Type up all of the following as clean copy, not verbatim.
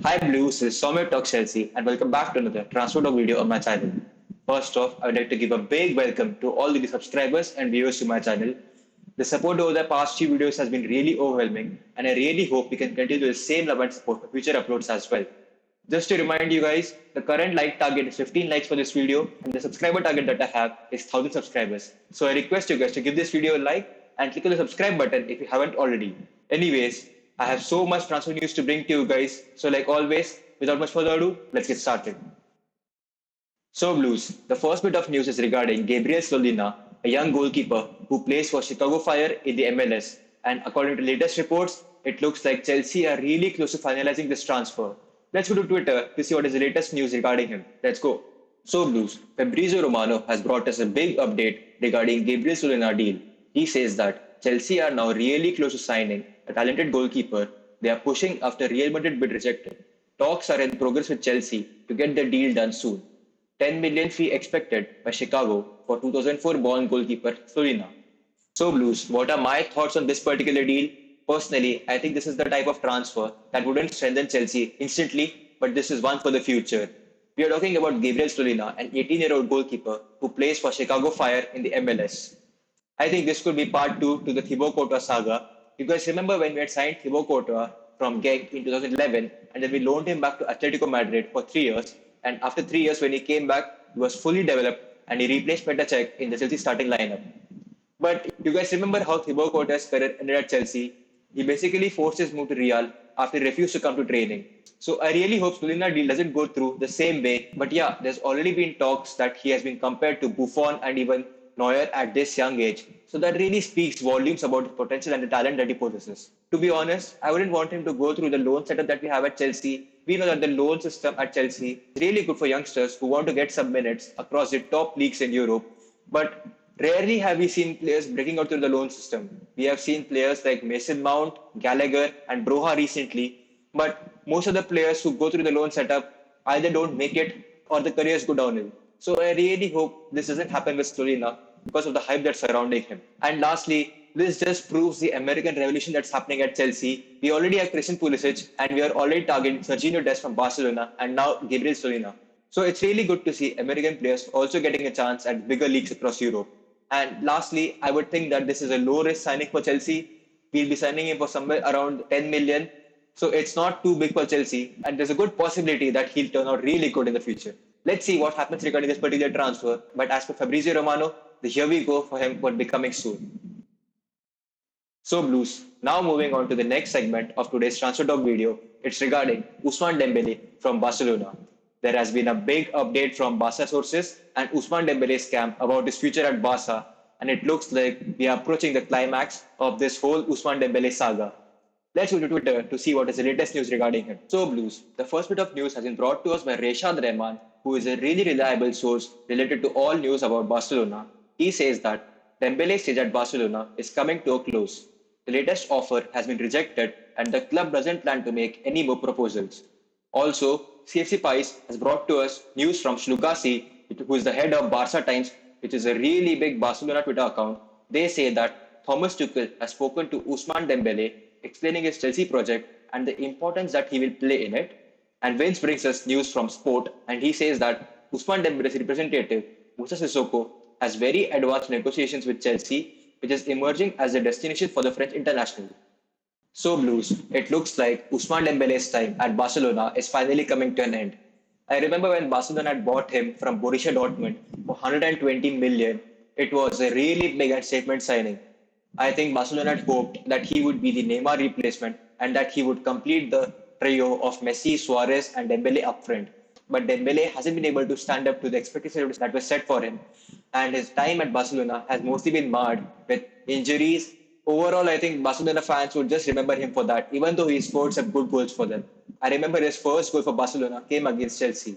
Hi Blues, this is Soumya Talk Chelsea and welcome back to another Transfer Talk video on my channel. First off, I would like to give a big welcome to all the subscribers and viewers to my channel. The support over the past few videos has been really overwhelming and I really hope we can continue the same love and support for future uploads as well. Just to remind you guys, the current like target is 15 likes for this video and the subscriber target that I have is 1000 subscribers. So I request you guys to give this video a like and click on the subscribe button if you haven't already. Anyways, I have so much transfer news to bring to you guys. So like always, without much further ado, let's get started. So Blues, the first bit of news is regarding Gabriel Solina, a young goalkeeper who plays for Chicago Fire in the MLS. And according to latest reports, it looks like Chelsea are really close to finalizing this transfer. Let's go to Twitter to see what is the latest news regarding him. Let's go. So Blues, Fabrizio Romano has brought us a big update regarding Gabriel Solina deal. He says that Chelsea are now really close to signing a talented goalkeeper. They are pushing after Real Madrid bid rejected. Talks are in progress with Chelsea to get the deal done soon. 10 million fee expected by Chicago for 2004 born goalkeeper Solina. So Blues, what are my thoughts on this particular deal? Personally, I think this is the type of transfer that wouldn't strengthen Chelsea instantly, but this is one for the future. We are talking about Gabriel Solina, an 18-year-old goalkeeper who plays for Chicago Fire in the MLS. I think this could be part two to the Thibaut Courtois saga. You guys remember when we had signed Thibaut Courtois from Genk in 2011 and then we loaned him back to Atletico Madrid for 3 years. And after 3 years, when he came back, he was fully developed and he replaced Petr Cech in the Chelsea starting lineup. But you guys remember how Thibaut Courtois' career ended at Chelsea? He basically forced his move to Real after he refused to come to training. So I really hope Solina deal doesn't go through the same way. But yeah, there's already been talks that he has been compared to Buffon and even Neuer at this young age. So that really speaks volumes about the potential and the talent that he possesses. To be honest, I wouldn't want him to go through the loan setup that we have at Chelsea. We know that the loan system at Chelsea is really good for youngsters who want to get some minutes across the top leagues in Europe. But rarely have we seen players breaking out through the loan system. We have seen players like Mason Mount, Gallagher, and Broha recently, but most of the players who go through the loan setup either don't make it or the careers go downhill. So I really hope this doesn't happen with Stolina because of the hype that's surrounding him. And lastly, this just proves the American revolution that's happening at Chelsea. We already have Christian Pulisic and we are already targeting Serginho Dest from Barcelona and now Gabriel Solina. So it's really good to see American players also getting a chance at bigger leagues across Europe. And lastly, I would think that this is a low risk signing for Chelsea. We'll be signing him for somewhere around 10 million. So it's not too big for Chelsea. And there's a good possibility that he'll turn out really good in the future. Let's see what happens regarding this particular transfer. But as for Fabrizio Romano, the here we go for him would be coming soon. So Blues, now moving on to the next segment of today's transfer talk video. It's regarding Ousmane Dembele from Barcelona. There has been a big update from Barca sources and Ousmane Dembele's camp about his future at Barca, and it looks like we are approaching the climax of this whole Ousmane Dembele saga. Let's go to Twitter to see what is the latest news regarding him. So Blues, the first bit of news has been brought to us by Reshad Rehman, who is a really reliable source related to all news about Barcelona. He says that Dembele's stage at Barcelona is coming to a close. The latest offer has been rejected and the club doesn't plan to make any more proposals. Also, CFC Pies has brought to us news from Slugasi, who is the head of Barca Times, which is a really big Barcelona Twitter account. They say that Thomas Tuchel has spoken to Ousmane Dembele, explaining his Chelsea project and the importance that he will play in it. And Vince brings us news from Sport, and he says that Ousmane Dembele's representative, Musa Sissoko, has very advanced negotiations with Chelsea, which is emerging as a destination for the French international. So Blues, it looks like Ousmane Dembele's time at Barcelona is finally coming to an end. I remember when Barcelona had bought him from Borussia Dortmund for 120 million, it was a really big and statement signing. I think Barcelona had hoped that he would be the Neymar replacement and that he would complete the trio of Messi, Suarez, and Dembele up front. But Dembele hasn't been able to stand up to the expectations that were set for him, and his time at Barcelona has mostly been marred with injuries. Overall, I think Barcelona fans would just remember him for that, even though he scored some good goals for them. I remember his first goal for Barcelona came against Chelsea.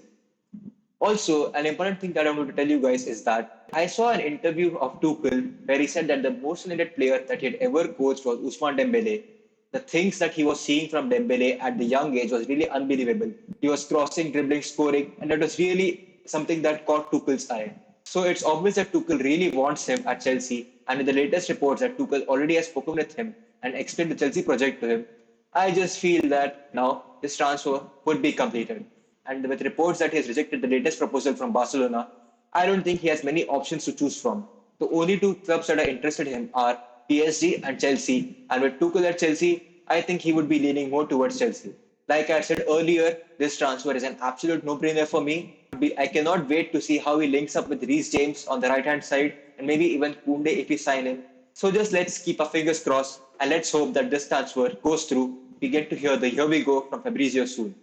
Also, an important thing that I want to tell you guys is that I saw an interview of Tuchel where he said that the most talented player that he had ever coached was Ousmane Dembele. The things that he was seeing from Dembele at the young age was really unbelievable. He was crossing, dribbling, scoring, and that was really something that caught Tuchel's eye. So it's obvious that Tuchel really wants him at Chelsea, and in the latest reports that Tuchel already has spoken with him and explained the Chelsea project to him, I just feel that now this transfer would be completed. And with reports that he has rejected the latest proposal from Barcelona, I don't think he has many options to choose from. The only two clubs that are interested in him are PSG and Chelsea. And with Tuchel at Chelsea, I think he would be leaning more towards Chelsea. Like I said earlier, this transfer is an absolute no-brainer for me. I cannot wait to see how he links up with Reece James on the right-hand side and maybe even Koundé if we sign him. So just let's keep our fingers crossed and let's hope that this transfer goes through. We get to hear the here we go from Fabrizio soon.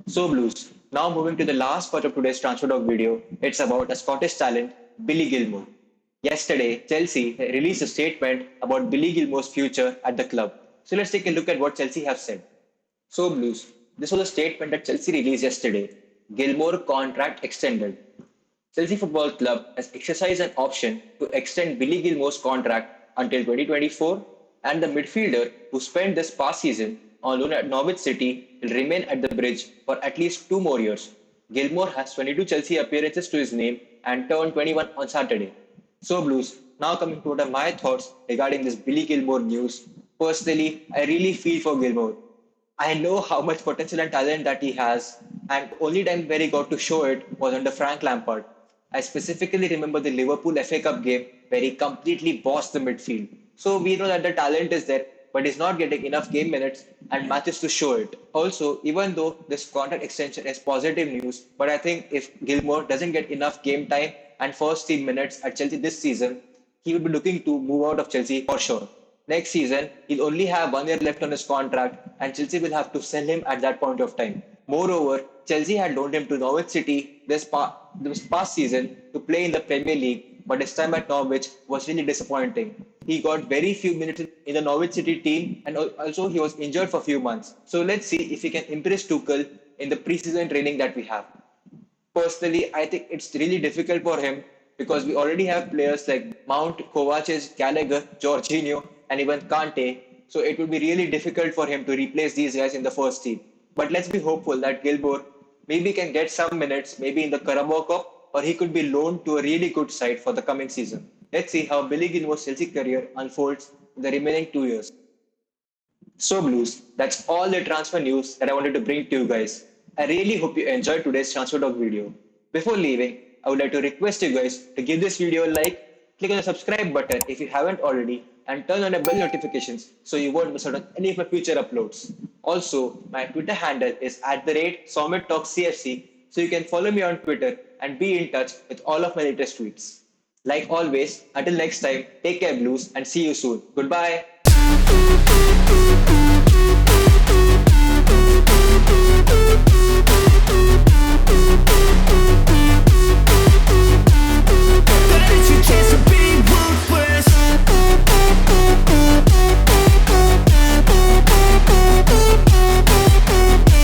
So Blues, now moving to the last part of today's Transfer Dog video, it's about a Scottish talent, Billy Gilmore. Yesterday, Chelsea released a statement about Billy Gilmore's future at the club. So let's take a look at what Chelsea have said. So Blues, this was a statement that Chelsea released yesterday. Gilmore contract extended. Chelsea Football Club has exercised an option to extend Billy Gilmore's contract until 2024, and the midfielder who spent this past season on loan at Norwich City will remain at the bridge for at least 2 more years. Gilmore has 22 Chelsea appearances to his name and turned 21 on Saturday. So Blues, now coming to what are my thoughts regarding this Billy Gilmore news. Personally, I really feel for Gilmore. I know how much potential and talent that he has, and the only time where he got to show it was under Frank Lampard. I specifically remember the Liverpool FA Cup game where he completely bossed the midfield. So we know that the talent is there, but he's not getting enough game minutes and matches to show it. Also, even though this contract extension is positive news, but I think if Gilmore doesn't get enough game time and first team minutes at Chelsea this season, he will be looking to move out of Chelsea for sure. Next season, he'll only have 1 year left on his contract, and Chelsea will have to sell him at that point of time. Moreover, Chelsea had loaned him to Norwich City this past season to play in the Premier League, but his time at Norwich was really disappointing. He got very few minutes in the Norwich City team, and also he was injured for a few months. So let's see if he can impress Tuchel in the preseason training that we have. Personally, I think it's really difficult for him because we already have players like Mount, Kovacic, Gallagher, Jorginho, and even Kante. So it would be really difficult for him to replace these guys in the first team. But let's be hopeful that Gilmore maybe can get some minutes, maybe in the Carabao Cup, or he could be loaned to a really good side for the coming season. Let's see how Billy Gilmore's Chelsea career unfolds in the remaining 2 years. So, Blues, that's all the transfer news that I wanted to bring to you guys. I really hope you enjoyed today's Transfer Talk video. Before leaving, I would like to request you guys to give this video a like, click on the subscribe button if you haven't already, and turn on the bell notifications so you won't miss out on any of my future uploads. Also, my Twitter handle is @SomitTalksCFC, so you can follow me on Twitter and be in touch with all of my latest tweets. Like always, until next time, take care, Blues, and see you soon. Goodbye.